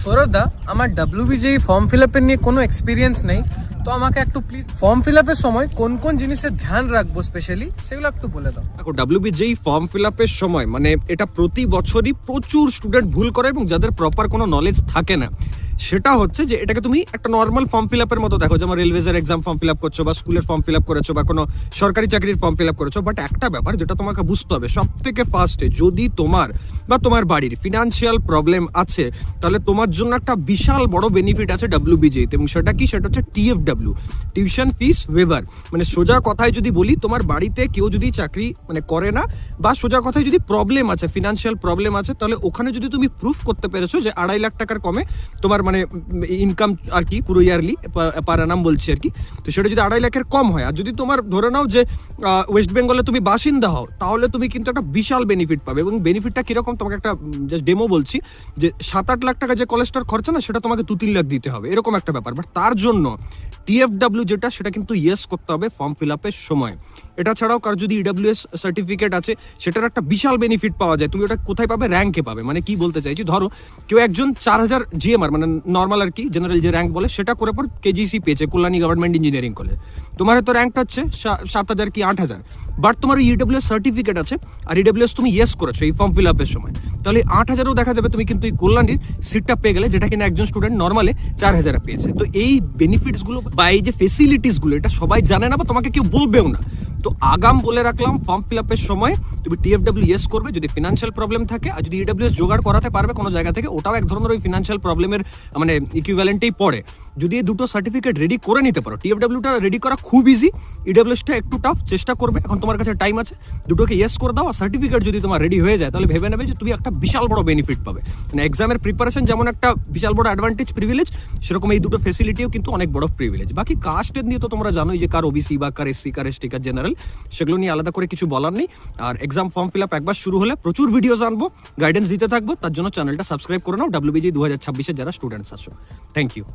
সৌরভদা, আমার WBJEE form fill আপের নিয়ে কোনো এক্সপিরিয়েন্স নেই, তো আমাকে একটু প্লিজ ফর্ম ফিল আপের সময় কোন কোন জিনিসের ধ্যান রাখবো স্পেশালি সেগুলো একটু বলে দাও। দেখো, WBJEE ফর্ম ফিল আপের সময় মানে এটা প্রতি বছরই প্রচুর স্টুডেন্ট ভুল করে এবং যাদের প্রপার কোনো নলেজ থাকে না সেটা হচ্ছে যে এটাকে তুমি একটা নর্মাল ফর্ম ফিল আপের মতো দেখো, যেমন রেলওয়েজের এক্সাম ফর্ম ফিল আপ করছো বা স্কুলের ফর্ম ফিল আপ করেছো বা কোনো সরকারি চাকরির ফর্ম ফিল আপ করেছো। বাট একটা ব্যাপার যেটা তোমাকে বুঝতে হবে, সব থেকে ফার্স্টে যদি তোমার বা তোমার বাড়ির ফিনান্সিয়াল প্রবলেম আছে তাহলে তোমার জন্য একটা বিশাল বড় বেনিফিট আছে WBJEE তে, এবং সেটা কি, সেটা হচ্ছে TFW, টিউশন ফিস ওয়েভার। মানে সোজা কথায় যদি বলি, তোমার বাড়িতে কেউ যদি চাকরি মানে করে না বা সোজা কথায় যদি প্রবলেম আছে, ফিনান্সিয়াল প্রবলেম আছে, তাহলে ওখানে যদি তুমি প্রুফ করতে পেরেছো যে 2.5 লাখ টাকার কমে তোমার মানে ইনকাম আর কি পুরো ইয়ারলি পার অ্যানাম বলছি আর কি, তো সেটা যদি 2.5 লাখের কম হয়, আর যদি তোমার ধরে নাও যে ওয়েস্ট বেঙ্গলে তুমি বাসিন্দা হও, তাহলে তুমি কিন্তু একটা বিশাল বেনিফিট পাবে। এবং বেনিফিটটা কিরকম তোমাকে একটা জাস্ট ডেমো বলছি, যে 7-8 লাখ টাকা যে কলেজটার খরচা না, সেটা তোমাকে 2-3 লাখ দিতে হবে, এরকম একটা ব্যাপার। বাট তার জন্য TFW যেটা, সেটা কিন্তু ইয়েস করতে হবে ফর্ম ফিল আপের সময়। এটা ছাড়াও কার যদি EWS সার্টিফিকেট আছে, সেটার একটা বিশাল বেনিফিট পাওয়া যায়। তুমি ওটা কোথায় পাবে? র্যাঙ্কে পাবে। মানে কি বলতে চাইছি, ধরো কেউ একজন 4000 GMR মানে নর্মাল আর কি জেনারেল যে র্যাঙ্ক বলে, সেটা করে পর KGC পেয়েছে, কল্যাণী গভর্নমেন্ট ইঞ্জিনিয়ারিং কলেজ। তোমার হয়তো র্যাঙ্কটা হচ্ছে 7000 কি 8000, বাট তোমার EWS সার্টিফিকেট আছে আর EWS তুমি ইয়েস করেছো এই ফর্ম ফিল আপের সময়, তাহলে 8000ও দেখা যাবে তুমি কিন্তু এই কল্যাণীর সিটটা পেয়ে গেলে, যেটা কিনা একজন স্টুডেন্ট নর্মালে 4000 পেয়েছে। তো এই বেনিফিটসগুলো বা এই যে ফেসিলিটিসগুলো, এটা সবাই জানে না বা তোমাকে কেউ বলবেও না। তো আগাম বলে রাখলাম, ফর্ম ফিল আপের সময় তুমি TFW ইয়েস করবে যদি ফিনান্সিয়াল প্রবলেম থাকে, আর যদি EWS জোগাড় করাতে পারবে কোনো জায়গা থেকে, ওটাও এক ধরনের ওই ফিনান্সিয়াল প্রবলেমের মানে ইকুইভ্যালেন্টেই পড়ে। যদি এই দুটো সার্টিফিকেট রেডি করে নিতে পারো, TFWটা রেডি করা খুব ইজি, EWSটা একটু টাফ, চেষ্টা করবে, এখন তোমার কাছে টাইম আছে, দুটোকে ইয়েস করে দাও। আর সার্টিফিকেট যদি তোমার রেডি হয়ে যায়, তাহলে ভেবে নেবে যে তুমি একটা বিশাল বড় বেনিফিট পাবে। মানে এক্সামের প্রিপারেশন যেমন একটা বিশাল বড় অ্যাডভান্টেজ প্রিভিলেজ, সেরকম এই দুটো ফেসিলিটিও কিন্তু অনেক বড় প্রিভিলেজ। বাকি কাস্টের নিয়ে তো তোমরা জানোই যে কার OBC বা কার SC, কার ST, কার জেনারেল, সেগুলো নিয়ে আলাদা করে কিছু বলার নেই। আর এক্সাম ফর্ম ফিল আপ একবার শুরু হলে প্রচুর ভিডিও জানবো, গাইডেন্স দিতে থাকবো, তার জন্য চ্যানেলটা সাবস্ক্রাইব করে নাও WBJEE 2026-এর যারা স্টুডেন্টস আছো। Thank you.